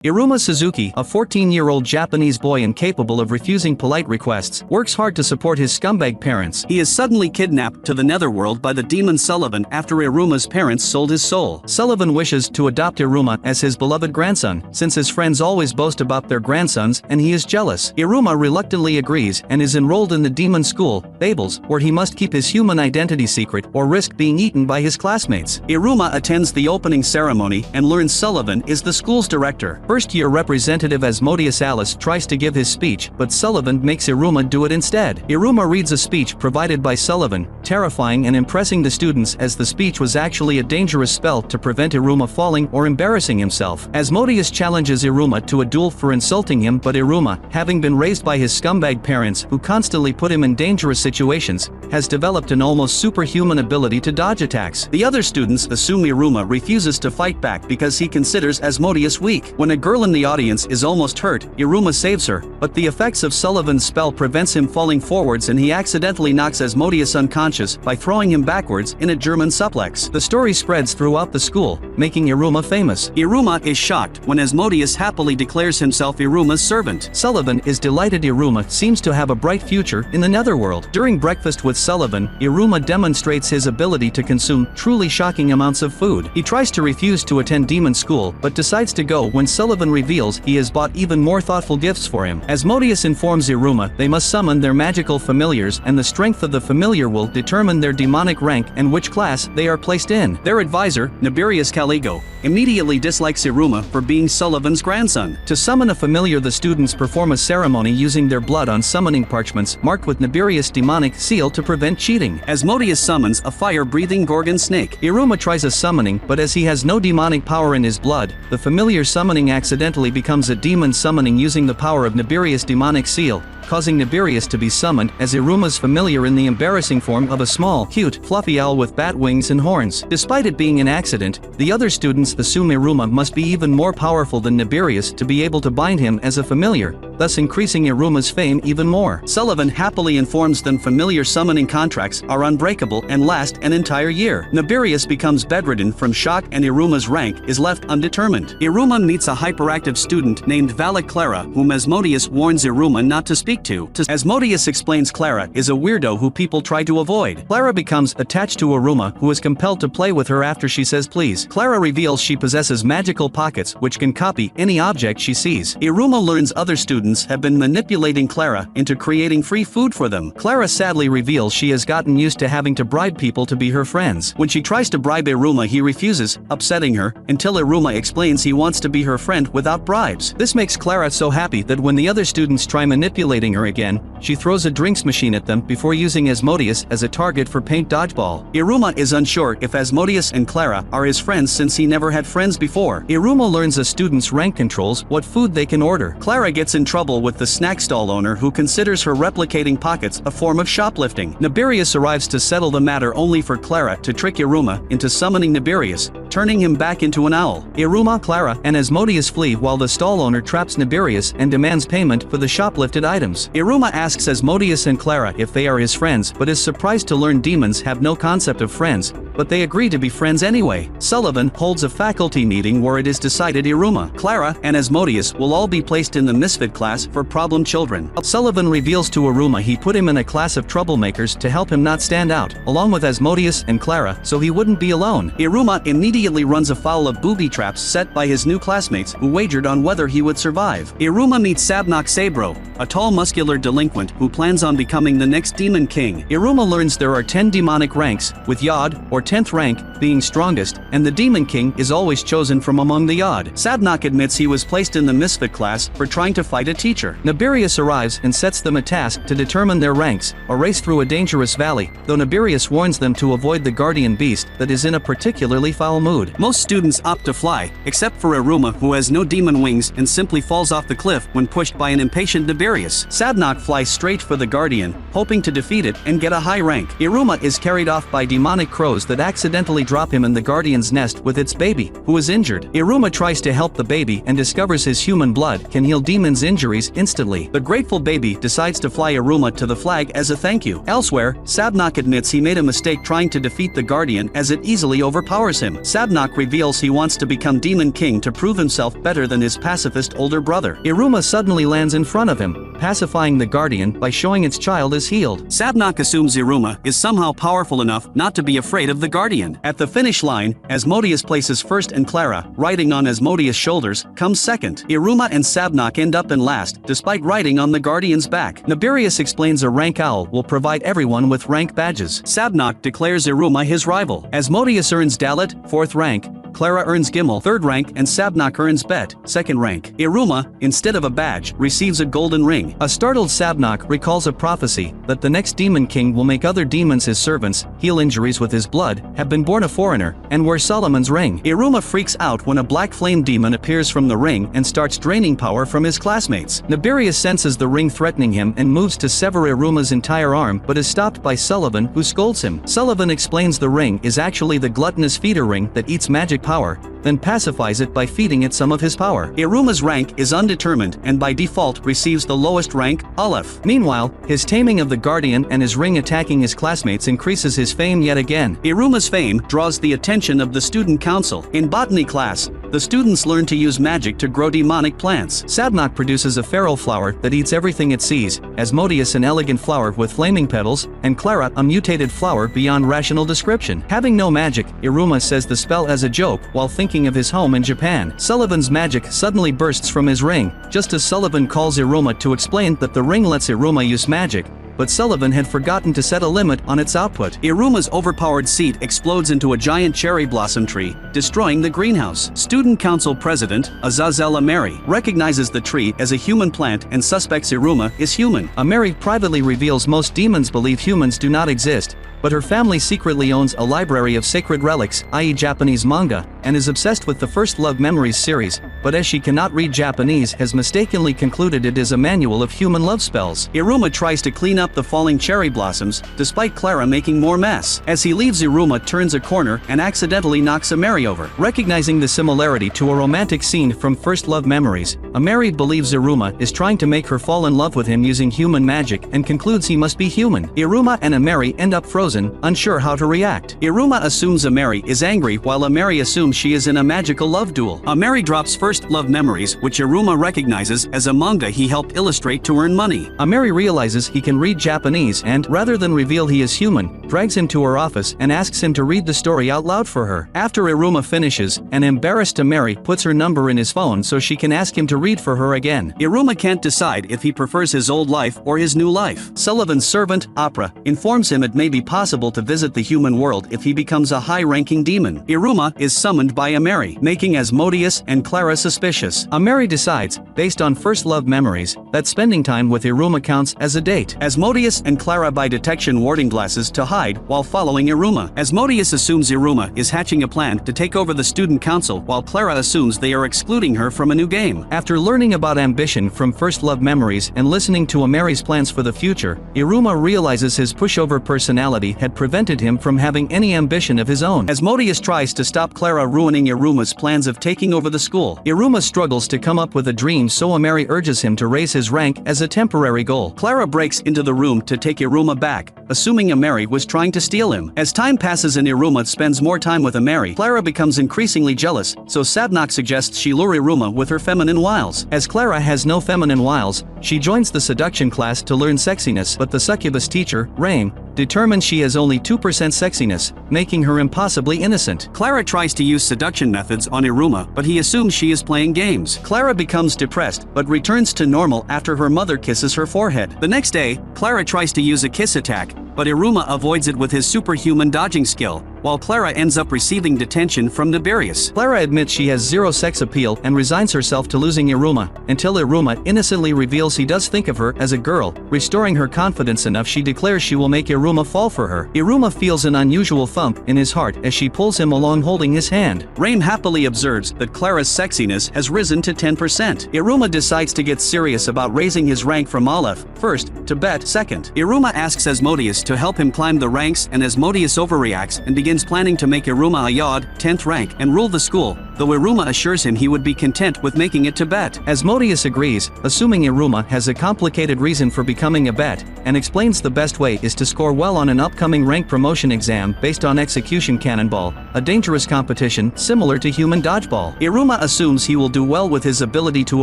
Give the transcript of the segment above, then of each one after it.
Iruma Suzuki, a 14-year-old Japanese boy incapable of refusing polite requests, works hard to support his scumbag parents. He is suddenly kidnapped to the netherworld by the demon Sullivan after Iruma's parents sold his soul. Sullivan wishes to adopt Iruma as his beloved grandson, since his friends always boast about their grandsons and he is jealous. Iruma reluctantly agrees and is enrolled in the demon school, Fables, where he must keep his human identity secret or risk being eaten by his classmates. Iruma attends the opening ceremony and learns Sullivan is the school's director. First-year representative Asmodeus Alice tries to give his speech, but Sullivan makes Iruma do it instead. Iruma reads a speech provided by Sullivan, terrifying and impressing the students as the speech was actually a dangerous spell to prevent Iruma falling or embarrassing himself. Asmodeus challenges Iruma to a duel for insulting him, but Iruma, having been raised by his scumbag parents who constantly put him in dangerous situations, has developed an almost superhuman ability to dodge attacks. The other students assume Iruma refuses to fight back because he considers Asmodeus weak. When a girl in the audience is almost hurt, Iruma saves her, but the effects of Sullivan's spell prevents him falling forwards and he accidentally knocks Asmodeus unconscious by throwing him backwards in a German suplex. The story spreads throughout the school, making Iruma famous. Iruma is shocked when Asmodeus happily declares himself Iruma's servant. Sullivan is delighted Iruma seems to have a bright future in the netherworld. During breakfast with Sullivan, Iruma demonstrates his ability to consume truly shocking amounts of food. He tries to refuse to attend demon school but decides to go when Sullivan reveals he has bought even more thoughtful gifts for him. Asmodeus informs Iruma they must summon their magical familiars and the strength of the familiar will determine their demonic rank and which class they are placed in. Their advisor, Nibirius Caligo, immediately dislikes Iruma for being Sullivan's grandson. To summon a familiar, the students perform a ceremony using their blood on summoning parchments marked with Nibirius' demonic seal to prevent cheating. Asmodeus summons a fire-breathing gorgon snake. Iruma tries a summoning, but as he has no demonic power in his blood, the familiar summoning accidentally becomes a demon summoning using the power of Nibirius' demonic seal, causing Nibirius to be summoned as Iruma's familiar in the embarrassing form of a small, cute, fluffy owl with bat wings and horns. Despite it being an accident, the other students assume Iruma must be even more powerful than Nibirius to be able to bind him as a familiar, thus increasing Iruma's fame even more. Sullivan happily informs them familiar summoning contracts are unbreakable and last an entire year. Nibirius becomes bedridden from shock and Iruma's rank is left undetermined. Iruma meets a hyperactive student named Valak Clara whom Asmodeus warns Iruma not to speak to. Asmodeus explains Clara is a weirdo who people try to avoid. Clara becomes attached to Iruma who is compelled to play with her after she says please. Clara reveals she possesses magical pockets which can copy any object she sees. Iruma learns other students have been manipulating Clara into creating free food for them. Clara sadly reveals she has gotten used to having to bribe people to be her friends. When she tries to bribe Iruma he refuses, upsetting her, until Iruma explains he wants to be her friend without bribes. This makes Clara so happy that when the other students try manipulating her again, she throws a drinks machine at them before using Asmodeus as a target for paint dodgeball. Iruma is unsure if Asmodeus and Clara are his friends since he never had friends before. Iruma learns a student's rank controls what food they can order. Clara gets in trouble with the snack stall owner who considers her replicating pockets a form of shoplifting. Nibirius arrives to settle the matter only for Clara to trick Iruma into summoning Nibirius, turning him back into an owl. Iruma, Clara, and Asmodeus flee while the stall owner traps Nibirius and demands payment for the shoplifted items. Iruma asks Asmodeus and Clara if they are his friends but is surprised to learn demons have no concept of friends, but they agree to be friends anyway. Sullivan holds a faculty meeting where it is decided Iruma, Clara, and Asmodeus will all be placed in the Misfit class for problem children. Sullivan reveals to Iruma he put him in a class of troublemakers to help him not stand out, along with Asmodeus and Clara, so he wouldn't be alone. Iruma immediately runs afoul of booby traps set by his new classmates who wagered on whether he would survive. Iruma meets Sabnok Sabro, a tall muscular delinquent who plans on becoming the next demon king. Iruma learns there are 10 demonic ranks, with Yod, or 10th rank, being strongest, and the demon king is always chosen from among the Yod. Sabnok admits he was placed in the Misfit class for trying to fight a teacher. Nibirius arrives and sets them a task to determine their ranks, a race through a dangerous valley, though Nibirius warns them to avoid the guardian beast that is in a particularly foul mood. Most students opt to fly, except for Iruma who has no demon wings and simply falls off the cliff when pushed by an impatient Nibirius. Sabnok flies straight for the guardian, hoping to defeat it and get a high rank. Iruma is carried off by demonic crows that would accidentally drop him in the guardian's nest with its baby, who is injured. Iruma tries to help the baby and discovers his human blood can heal demons' injuries instantly. The grateful baby decides to fly Iruma to the flag as a thank you. Elsewhere, Sabnok admits he made a mistake trying to defeat the guardian as it easily overpowers him. Sabnok reveals he wants to become Demon King to prove himself better than his pacifist older brother. Iruma suddenly lands in front of him, pacifying the guardian by showing its child is healed. Sabnok assumes Iruma is somehow powerful enough not to be afraid of the guardian. At the finish line, Asmodeus places first and Clara, riding on Asmodeus' shoulders, comes second. Iruma and Sabnok end up in last, despite riding on the guardian's back. Naberius explains a rank owl will provide everyone with rank badges. Sabnok declares Iruma his rival. Asmodeus earns Dalit, 4th rank, Clara earns Gimel, 3rd rank, and Sabnok earns Bet, 2nd rank. Iruma, instead of a badge, receives a golden ring. A startled Sabnok recalls a prophecy that the next Demon King will make other demons his servants, heal injuries with his blood, have been born a foreigner, and wear Solomon's ring. Iruma freaks out when a black flame demon appears from the ring and starts draining power from his classmates. Naberius senses the ring threatening him and moves to sever Iruma's entire arm but is stopped by Sullivan, who scolds him. Sullivan explains the ring is actually the gluttonous feeder ring that eats magic power, then pacifies it by feeding it some of his power. Iruma's rank is undetermined and by default receives the lowest rank, Aleph. Meanwhile, his taming of the Guardian and his ring attacking his classmates increases his fame yet again. Iruma's fame draws the attention of the student council. In botany class, the students learn to use magic to grow demonic plants. Sabnok produces a feral flower that eats everything it sees, Asmodeus an elegant flower with flaming petals, and Clara a mutated flower beyond rational description. Having no magic, Iruma says the spell as a joke while thinking of his home in Japan. Sullivan's magic suddenly bursts from his ring, just as Sullivan calls Iruma to explain that the ring lets Iruma use magic, but Sullivan had forgotten to set a limit on its output. Iruma's overpowered seat explodes into a giant cherry blossom tree, destroying the greenhouse. Student Council President, Azazel Ameri, recognizes the tree as a human plant and suspects Iruma is human. Ameri privately reveals most demons believe humans do not exist, but her family secretly owns a library of sacred relics, i.e. Japanese manga, and is obsessed with the First Love Memories series, but as she cannot read Japanese has mistakenly concluded it is a manual of human love spells. Iruma tries to clean up the falling cherry blossoms, despite Clara making more mess. As he leaves, Iruma turns a corner and accidentally knocks Ameri over. Recognizing the similarity to a romantic scene from First Love Memories, Ameri believes Iruma is trying to make her fall in love with him using human magic and concludes he must be human. Iruma and Ameri end up frozen, unsure how to react. Iruma assumes Ameri is angry while Ameri assumes she is in a magical love duel. Ameri drops First Love Memories, which Iruma recognizes as a manga he helped illustrate to earn money. Ameri realizes he can read Japanese and, rather than reveal he is human, drags him to her office and asks him to read the story out loud for her. After Iruma finishes, an embarrassed Ameri puts her number in his phone so she can ask him to read for her again. Iruma can't decide if he prefers his old life or his new life. Sullivan's servant, Opera, informs him it may be possible to visit the human world if he becomes a high-ranking demon. Iruma is summoned by Ameri, making Asmodeus and Clara suspicious. Ameri decides, based on First Love Memories, that spending time with Iruma counts as a date. Asmodeus and Clara buy detection warding glasses to hide while following Iruma. Asmodeus assumes Iruma is hatching a plan to take over the student council while Clara assumes they are excluding her from a new game. After learning about ambition from First Love Memories and listening to Ameri's plans for the future, Iruma realizes his pushover personality had prevented him from having any ambition of his own. Asmodeus tries to stop Clara ruining Iruma's plans of taking over the school. Iruma struggles to come up with a dream, so Ameri urges him to raise his rank as a temporary goal. Clara breaks into the room to take Iruma back, assuming Ameri was trying to steal him. As time passes and Iruma spends more time with Ameri, Clara becomes increasingly jealous, so Sabnok suggests she lure Iruma with her feminine wiles. As Clara has no feminine wiles, she joins the seduction class to learn sexiness, but the succubus teacher, Raim, determines she has only 2% sexiness, making her impossibly innocent. Clara tries to use seduction methods on Iruma, but he assumes she is playing games. Clara becomes depressed, but returns to normal after her mother kisses her forehead. The next day, Clara tries to use a kiss attack, but Iruma avoids it with his superhuman dodging skill, while Clara ends up receiving detention from Naberius. Clara admits she has zero sex appeal and resigns herself to losing Iruma, until Iruma innocently reveals he does think of her as a girl, restoring her confidence enough she declares she will make Iruma fall for her. Iruma feels an unusual thump in his heart as she pulls him along holding his hand. Raim happily observes that Clara's sexiness has risen to 10%. Iruma decides to get serious about raising his rank from Aleph, first, to Bet, second. Iruma asks Asmodeus to help him climb the ranks, and Asmodeus overreacts and begins planning to make Iruma a Yod, 10th rank, and rule the school, though Iruma assures him he would be content with making it to Bet. Asmodeus agrees, assuming Iruma has a complicated reason for becoming a Bet, and explains the best way is to score well on an upcoming rank promotion exam based on execution cannonball, a dangerous competition similar to human dodgeball. Iruma assumes he will do well with his ability to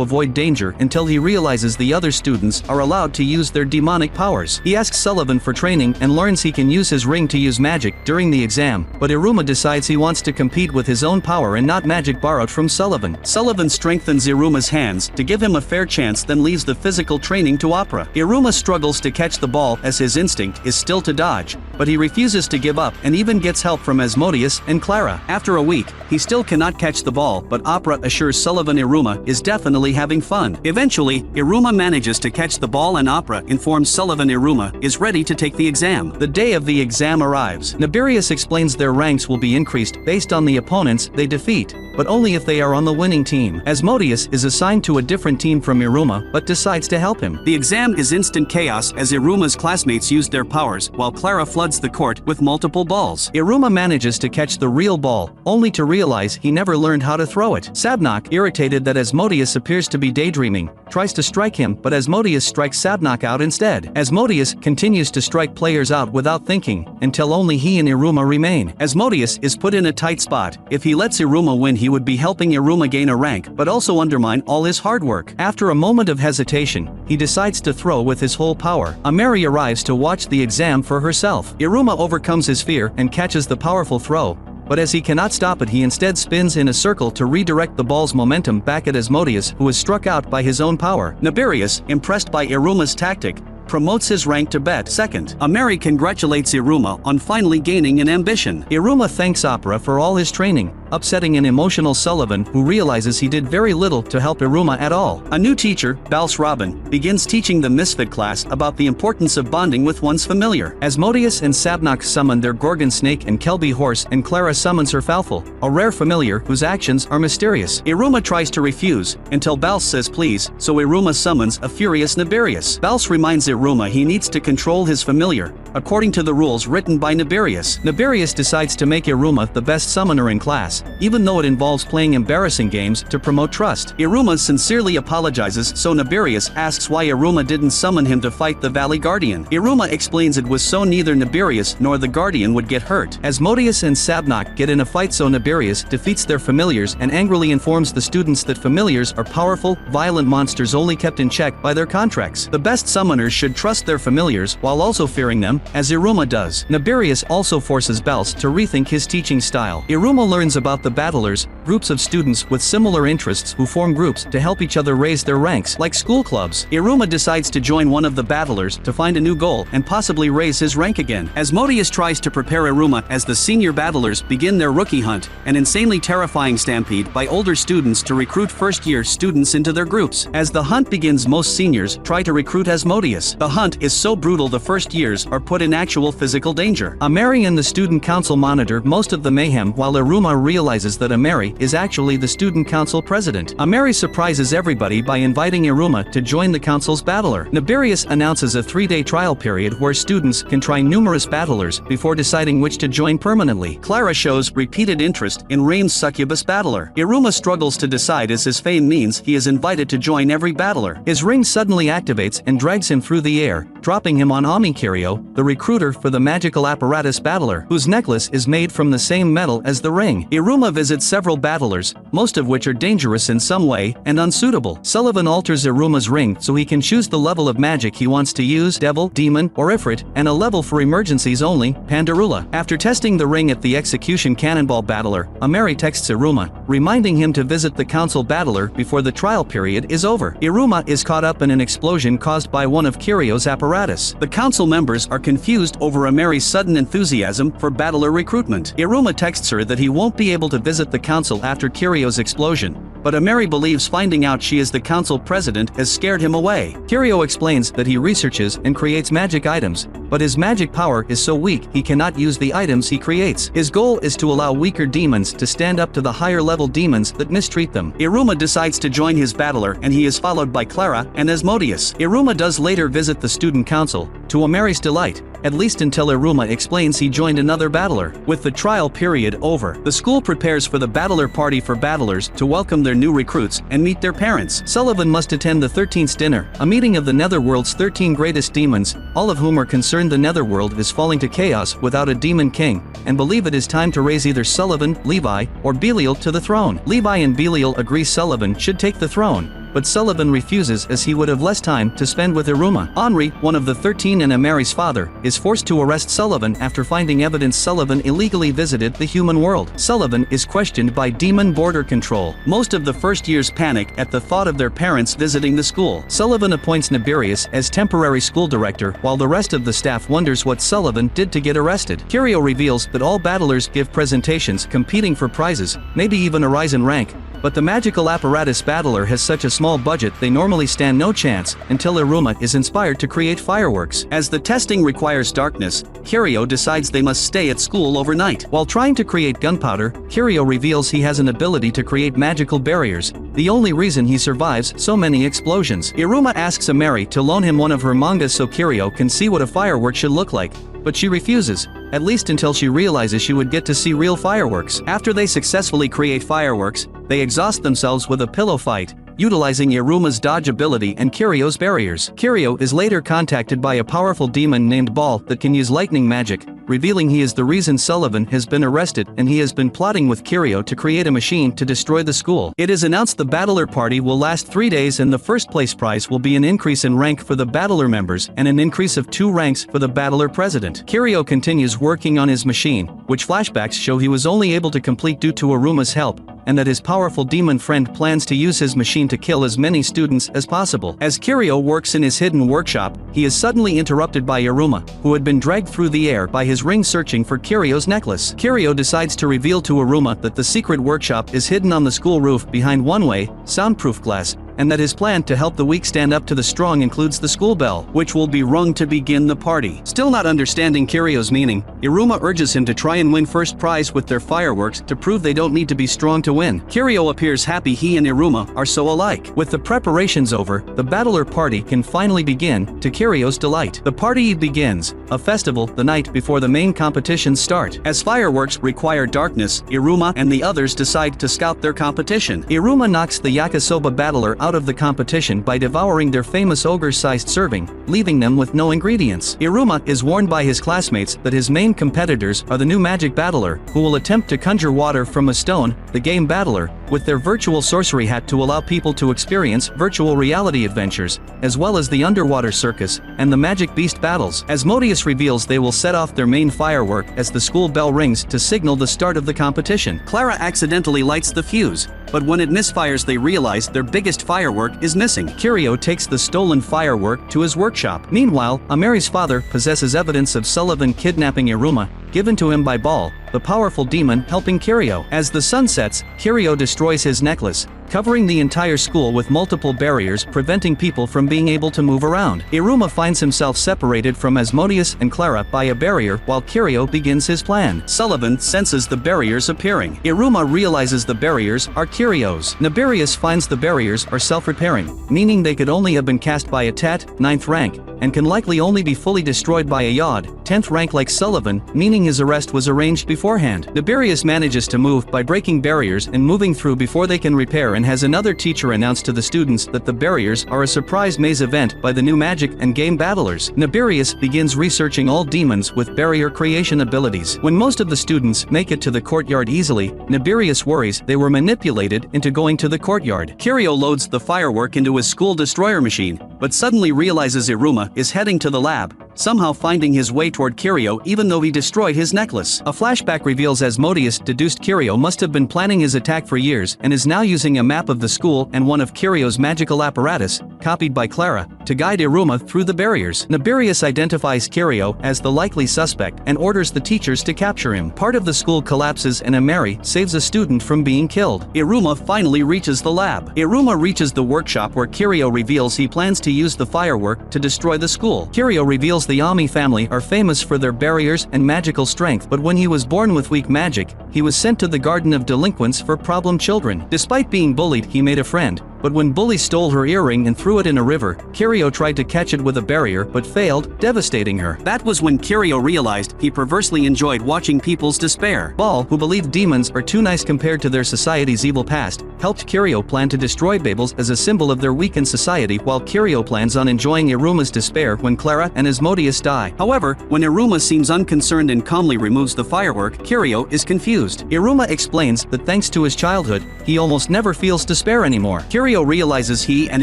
avoid danger until he realizes the other students are allowed to use their demonic powers. He asks Sullivan for training and learns he can use his ring to use magic during the exam, but Iruma decides he wants to compete with his own power and not magic borrowed from Sullivan. Sullivan strengthens Iruma's hands to give him a fair chance, then leaves the physical training to Opera. Iruma struggles to catch the ball as his instinct is still to dodge, but he refuses to give up and even gets help from Asmodeus and Clara. After a week, he still cannot catch the ball, but Opera assures Sullivan Iruma is definitely having fun. Eventually, Iruma manages to catch the ball and Opera informs Sullivan Iruma is ready to take the exam. The day of the exam arrives. Nibirius explains their ranks will be increased based on the opponents they defeat, but only if they are on the winning team. Asmodeus is assigned to a different team from Iruma but decides to help him. The exam is instant chaos as Iruma's classmates use their powers while Clara floods the court with multiple balls. Iruma manages to catch the real ball, only to realize he never learned how to throw it. Sabnok, irritated that Asmodeus appears to be daydreaming, tries to strike him, but Asmodeus strikes Sabnok out instead. Asmodeus continues to strike players out without thinking, until only he and Iruma remain. Asmodeus is put in a tight spot. If he lets Iruma win, he would be helping Iruma gain a rank but also undermine all his hard work. After a moment of hesitation, he decides to throw with his whole power. Ameri arrives to watch the exam for herself. Iruma overcomes his fear and catches the powerful throw, but as he cannot stop it, he instead spins in a circle to redirect the ball's momentum back at Asmodeus, who is struck out by his own power. Nibirius, impressed by Iruma's tactic, promotes his rank to Bet second. Ameri congratulates Iruma on finally gaining an ambition. Iruma thanks Opera for all his training, upsetting an emotional Sullivan who realizes he did very little to help Iruma at all. A new teacher, Balse Robin, begins teaching the Misfit class about the importance of bonding with one's familiar. Asmodeus and Sabnok summon their Gorgon snake and Kelby horse, and Clara summons her Falfel, a rare familiar whose actions are mysterious. Iruma tries to refuse, until Balse says please, so Iruma summons a furious Nibirius. Balse reminds Iruma he needs to control his familiar, according to the rules written by Nibirius. Nibirius decides to make Iruma the best summoner in class, even though it involves playing embarrassing games to promote trust. Iruma sincerely apologizes, so Nibirius asks why Iruma didn't summon him to fight the Valley Guardian. Iruma explains it was so neither Nibirius nor the Guardian would get hurt. Asmodeus and Sabnok get in a fight, so Nibirius defeats their familiars and angrily informs the students that familiars are powerful, violent monsters only kept in check by their contracts. The best summoners should trust their familiars while also fearing them, as Iruma does. Nibirius also forces Balse to rethink his teaching style. Iruma learns about the battlers, groups of students with similar interests who form groups to help each other raise their ranks, like school clubs. Iruma decides to join one of the battlers to find a new goal and possibly raise his rank again. Asmodeus tries to prepare Iruma as the senior battlers begin their rookie hunt, an insanely terrifying stampede by older students to recruit first-year students into their groups. As the hunt begins, most seniors try to recruit Asmodeus. The hunt is so brutal the first years are put in actual physical danger. Ameri and the student council monitor most of the mayhem, while Iruma realizes that Ameri is actually the student council president. Ameri surprises everybody by inviting Iruma to join the council's battler. Nibirius announces a 3-day trial period where students can try numerous battlers before deciding which to join permanently. Clara shows repeated interest in Raim's succubus battler. Iruma struggles to decide as his fame means he is invited to join every battler. His ring suddenly activates and drags him through the air, dropping him on Kirio, the recruiter for the magical apparatus battler, whose necklace is made from the same metal as the ring. Iruma visits several battlers, most of which are dangerous in some way and unsuitable. Sullivan alters Iruma's ring so he can choose the level of magic he wants to use, devil, demon, or ifrit, and a level for emergencies only, Pandarula. After testing the ring at the execution cannonball battler, Ameri texts Iruma, reminding him to visit the council battler before the trial period is over. Iruma is caught up in an explosion caused by one of Kirio's apparatus. The council members are confused over Ameri's sudden enthusiasm for battler recruitment. Iruma texts her that he won't be able to visit the council after Kirio's explosion, but Ameri believes finding out she is the council president has scared him away. Kiryu explains that he researches and creates magic items, but his magic power is so weak he cannot use the items he creates. His goal is to allow weaker demons to stand up to the higher level demons that mistreat them. Iruma decides to join his battler and he is followed by Clara and Asmodeus. Iruma does later visit the student council, to Ameri's delight, at least until Iruma explains he joined another battler. With the trial period over, the school prepares for the battler party for battlers to welcome their new recruits and meet their parents. Sullivan must attend the 13th dinner, a meeting of the Netherworld's 13 greatest demons, all of whom are concerned the Netherworld is falling to chaos without a demon king, and believe it is time to raise either Sullivan, Levi, or Belial to the throne. Levi and Belial agree Sullivan should take the throne, but Sullivan refuses as he would have less time to spend with Iruma. Henri, one of the 13 and Ameri's father, is forced to arrest Sullivan after finding evidence Sullivan illegally visited the human world. Sullivan is questioned by Demon Border Control. Most of the first years panic at the thought of their parents visiting the school. Sullivan appoints Nibirius as temporary school director while the rest of the staff wonders what Sullivan did to get arrested. Kiryu reveals that all battlers give presentations competing for prizes, maybe even a rise in rank, but the magical apparatus battler has such a small budget they normally stand no chance until Iruma is inspired to create fireworks. As the testing requires darkness, Kiryu decides they must stay at school overnight. While trying to create gunpowder, Kiryu reveals he has an ability to create magical barriers, the only reason he survives so many explosions. Iruma asks Ameri to loan him one of her mangas so Kiryu can see what a firework should look like, but she refuses, at least until she realizes she would get to see real fireworks. After they successfully create fireworks, they exhaust themselves with a pillow fight, utilizing Iruma's dodge ability and Kiryu's barriers. Kiryu is later contacted by a powerful demon named Ball that can use lightning magic, revealing he is the reason Sullivan has been arrested and he has been plotting with Kiryu to create a machine to destroy the school. It is announced the battler party will last 3 days and the first place prize will be an increase in rank for the battler members and an increase of 2 ranks for the battler president. Kiryu continues working on his machine, which flashbacks show he was only able to complete due to Iruma's help, and that his powerful demon friend plans to use his machine to kill as many students as possible. As Kiryu works in his hidden workshop, he is suddenly interrupted by Iruma, who had been dragged through the air by his ring searching for Kiryu's necklace. Kiryu decides to reveal to Iruma that the secret workshop is hidden on the school roof behind one-way, soundproof glass, and that his plan to help the weak stand up to the strong includes the school bell, which will be rung to begin the party. Still not understanding Kiryu's meaning, Iruma urges him to try and win first prize with their fireworks to prove they don't need to be strong to win. Kiryu appears happy he and Iruma are so alike. With the preparations over, the battler party can finally begin, to Kiryu's delight. The party begins, a festival, the night before the main competitions start. As fireworks require darkness, Iruma and the others decide to scout their competition. Iruma knocks the yakisoba battler out of the competition by devouring their famous ogre-sized serving, leaving them with no ingredients. Iruma is warned by his classmates that his main competitors are the new magic battler, who will attempt to conjure water from a stone, the game battler, with their virtual sorcery hat to allow people to experience virtual reality adventures, as well as the underwater circus, and the magic beast battles. Asmodeus reveals they will set off their main firework as the school bell rings to signal the start of the competition. Clara accidentally lights the fuse, but when it misfires they realize their biggest firework is missing. Kiryu takes the stolen firework to his workshop. Meanwhile, Ameri's father possesses evidence of Sullivan kidnapping Iruma, given to him by Ball, the powerful demon helping Kiryu. As the sun sets, Kiryu destroys his necklace, covering the entire school with multiple barriers preventing people from being able to move around. Iruma finds himself separated from Asmodeus and Clara by a barrier while Kiryu begins his plan. Sullivan senses the barriers appearing. Iruma realizes the barriers are Kiryu's. Nibirius finds the barriers are self-repairing, meaning they could only have been cast by a Tet, 9th rank, and can likely only be fully destroyed by a Yod, 10th rank like Sullivan, meaning his arrest was arranged beforehand. Nibirius manages to move by breaking barriers and moving through before they can repair and has another teacher announce to the students that the barriers are a surprise maze event by the new magic and game battlers. Nibirius begins researching all demons with barrier creation abilities. When most of the students make it to the courtyard easily, Nibirius worries they were manipulated into going to the courtyard. Kiryu loads the firework into his school destroyer machine, but suddenly realizes Iruma is heading to the lab, somehow finding his way toward Kiryu even though he destroyed his necklace. A flashback reveals Asmodeus deduced Kiryu must have been planning his attack for years and is now using a map of the school and one of Kiryu's magical apparatus, copied by Clara, to guide Iruma through the barriers. Naberius identifies Kirio as the likely suspect and orders the teachers to capture him. Part of the school collapses and Ameri saves a student from being killed. Iruma finally reaches the lab. Iruma reaches the workshop where Kirio reveals he plans to use the firework to destroy the school. Kirio reveals the Ami family are famous for their barriers and magical strength, but when he was born with weak magic, he was sent to the Garden of Delinquents for problem children. Despite being bullied, he made a friend. But when Bully stole her earring and threw it in a river, Kirio tried to catch it with a barrier but failed, devastating her. That was when Kirio realized he perversely enjoyed watching people's despair. Ball, who believed demons are too nice compared to their society's evil past, helped Kirio plan to destroy Babels as a symbol of their weakened society, while Kirio plans on enjoying Iruma's despair when Clara and Asmodeus die. However, when Iruma seems unconcerned and calmly removes the firework, Kirio is confused. Iruma explains that thanks to his childhood, he almost never feels despair anymore. Kirio realizes he and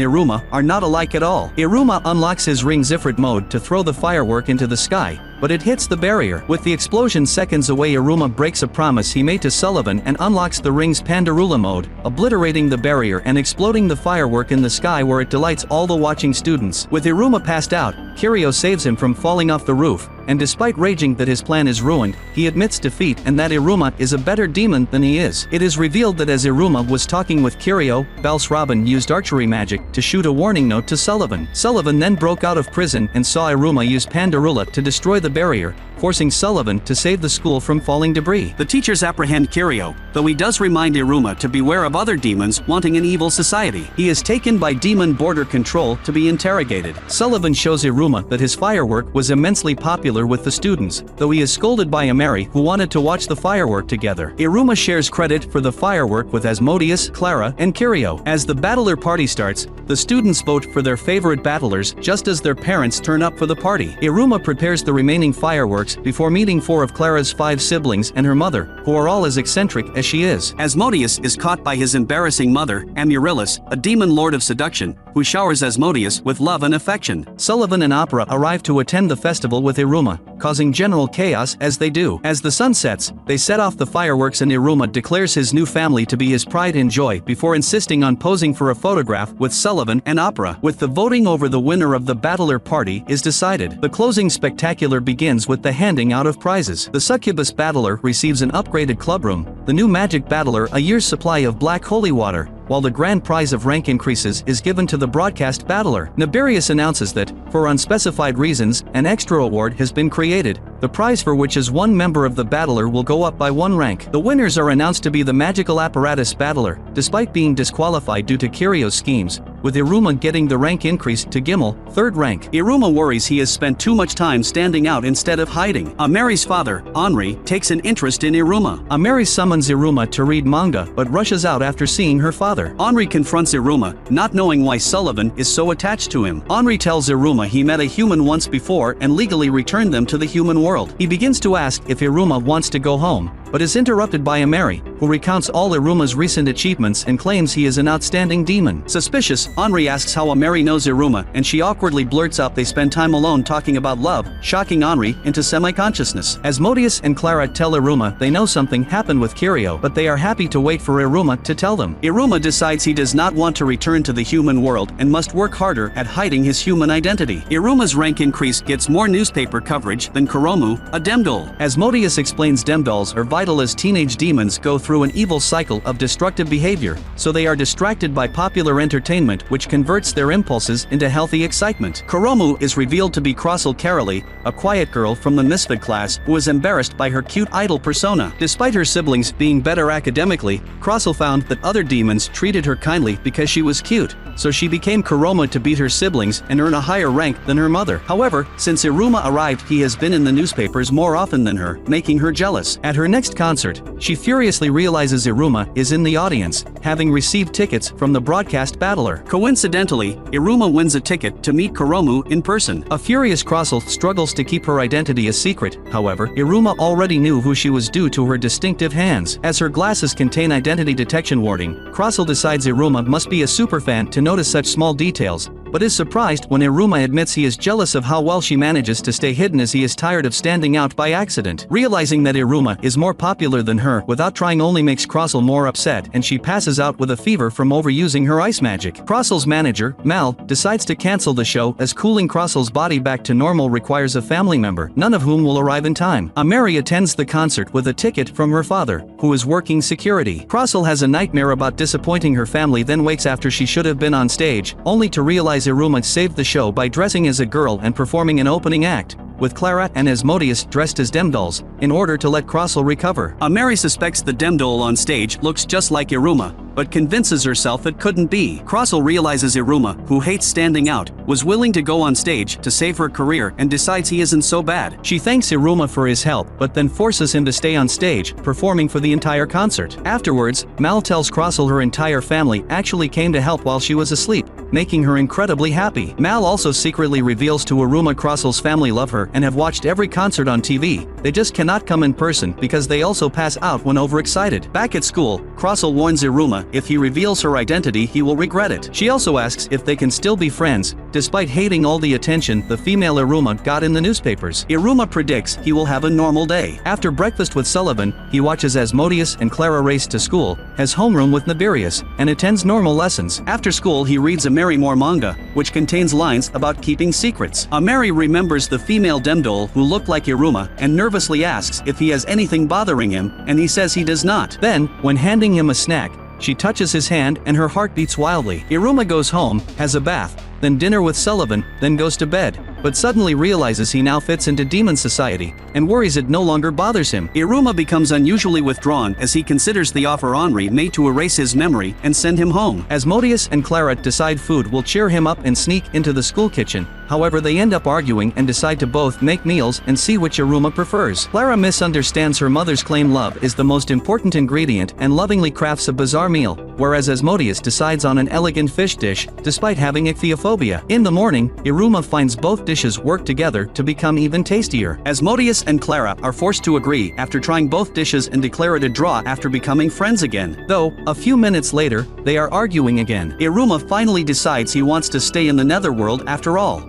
Iruma are not alike at all. Iruma unlocks his ring Zifrit mode to throw the firework into the sky, but it hits the barrier. With the explosion seconds away, Iruma breaks a promise he made to Sullivan and unlocks the ring's Pandarula mode, obliterating the barrier and exploding the firework in the sky where it delights all the watching students. With Iruma passed out, Kirio saves him from falling off the roof, and despite raging that his plan is ruined, he admits defeat and that Iruma is a better demon than he is. It is revealed that as Iruma was talking with Kirio, Balsrabin used archery magic to shoot a warning note to Sullivan. Sullivan then broke out of prison and saw Iruma use Pandarula to destroy the barrier, forcing Sullivan to save the school from falling debris. The teachers apprehend Kirio, though he does remind Iruma to beware of other demons wanting an evil society. He is taken by Demon Border Control to be interrogated. Sullivan shows Iruma that his firework was immensely popular with the students, though he is scolded by Ameri, who wanted to watch the firework together. Iruma shares credit for the firework with Asmodeus, Clara, and Kirio. As the battler party starts, the students vote for their favorite battlers just as their parents turn up for the party. Iruma prepares the remaining fireworks before meeting 4 of Clara's 5 siblings and her mother, who are all as eccentric as she is. Asmodeus is caught by his embarrassing mother, Amaryllis, a demon lord of seduction, who showers Asmodeus with love and affection. Sullivan and Opera arrive to attend the festival with Iruma, causing general chaos as they do. As the sun sets, they set off the fireworks and Iruma declares his new family to be his pride and joy before insisting on posing for a photograph with Sullivan and Opera. With the voting over the winner of the battler party is decided, the closing spectacular begins with the handing out of prizes. The succubus battler receives an upgraded clubroom, the new magic battler a year's supply of black holy water, while the grand prize of rank increases is given to the broadcast battler. Naberius announces that, for unspecified reasons, an extra award has been created, the prize for which is 1 member of the battler will go up by 1 rank. The winners are announced to be the magical apparatus battler, despite being disqualified due to Kirio's schemes, with Iruma getting the rank increase to Gimel, 3rd rank. Iruma worries he has spent too much time standing out instead of hiding. Ameri's father, Henri, takes an interest in Iruma. Ameri summons Iruma to read manga but rushes out after seeing her father. Henri confronts Iruma, not knowing why Sullivan is so attached to him. Henri tells Iruma he met a human once before and legally returned them to the human world. He begins to ask if Iruma wants to go home, but is interrupted by Ameri, who recounts all Iruma's recent achievements and claims he is an outstanding demon. Suspicious, Henri asks how Ameri knows Iruma, and she awkwardly blurts out they spend time alone talking about love, shocking Henri into semi-consciousness. Asmodeus and Clara tell Iruma they know something happened with Kirio, but they are happy to wait for Iruma to tell them. Iruma decides he does not want to return to the human world and must work harder at hiding his human identity. Iruma's rank increase gets more newspaper coverage than Kuromu, a demdol. Asmodeus explains demdols are vital as teenage demons go through an evil cycle of destructive behavior, so they are distracted by popular entertainment which converts their impulses into healthy excitement. Kuromu is revealed to be Crossel Carolee, a quiet girl from the Misfit class who is embarrassed by her cute idol persona. Despite her siblings being better academically, Crossel found that other demons treated her kindly because she was cute, so she became Kuromu to beat her siblings and earn a higher rank than her mother. However, since Iruma arrived, he has been in the newspapers more often than her, making her jealous. At her next concert, she furiously realizes Iruma is in the audience, having received tickets from the broadcast battler. Coincidentally, Iruma wins a ticket to meet Kuromu in person. A furious Crossel struggles to keep her identity a secret, however, Iruma already knew who she was due to her distinctive hands. As her glasses contain identity detection warning, Crossel decides Iruma must be a superfan to notice such small details, but is surprised when Iruma admits he is jealous of how well she manages to stay hidden as he is tired of standing out by accident. Realizing that Iruma is more popular than her without trying only makes Crossel more upset, and she passes out with a fever from overusing her ice magic. Crossel's manager, Mal, decides to cancel the show as cooling Crossel's body back to normal requires a family member, none of whom will arrive in time. Mary attends the concert with a ticket from her father, who is working security. Crossel has a nightmare about disappointing her family, then wakes after she should have been on stage, only to realize Iruma saved the show by dressing as a girl and performing an opening act, with Clara and Asmodeus dressed as Demdolls, in order to let Crossel recover. Mary suspects the Demdoll on stage looks just like Iruma, but convinces herself it couldn't be. Crossel realizes Iruma, who hates standing out, was willing to go on stage to save her career and decides he isn't so bad. She thanks Iruma for his help but then forces him to stay on stage, performing for the entire concert. Afterwards, Mal tells Crossel her entire family actually came to help while she was asleep, making her incredibly happy. Mal also secretly reveals to Iruma Crossel's family love her and have watched every concert on TV, they just cannot come in person because they also pass out when overexcited. Back at school, Crossel warns Iruma if he reveals her identity he will regret it. She also asks if they can still be friends, despite hating all the attention the female Iruma got in the newspapers. Iruma predicts he will have a normal day. After breakfast with Sullivan, he watches Asmodeus and Clara race to school, has homeroom with Nibirius, and attends normal lessons. After school he reads a Mary Moore manga, which contains lines about keeping secrets. Mary remembers the female Demdoll who looked like Iruma and nervously asks if he has anything bothering him, and he says he does not. Then, when handing him a snack, she touches his hand and her heart beats wildly. Iruma goes home, has a bath, then dinner with Sullivan, then goes to bed, but suddenly realizes he now fits into demon society, and worries it no longer bothers him. Iruma becomes unusually withdrawn as he considers the offer Henri made to erase his memory and send him home. Asmodeus and Clara decide food will cheer him up and sneak into the school kitchen, however they end up arguing and decide to both make meals and see which Iruma prefers. Clara misunderstands her mother's claim love is the most important ingredient and lovingly crafts a bizarre meal, whereas Asmodeus decides on an elegant fish dish, despite having ichthyophobia. In the morning, Iruma finds both dishes work together to become even tastier. Asmodeus and Clara are forced to agree after trying both dishes and declare it a draw after becoming friends again. Though, a few minutes later, they are arguing again. Iruma finally decides he wants to stay in the netherworld after all.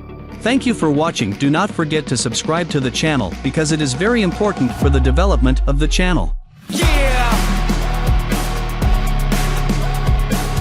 Thank you for watching. Do not forget to subscribe to the channel because it is very important for the development of the channel. Yeah!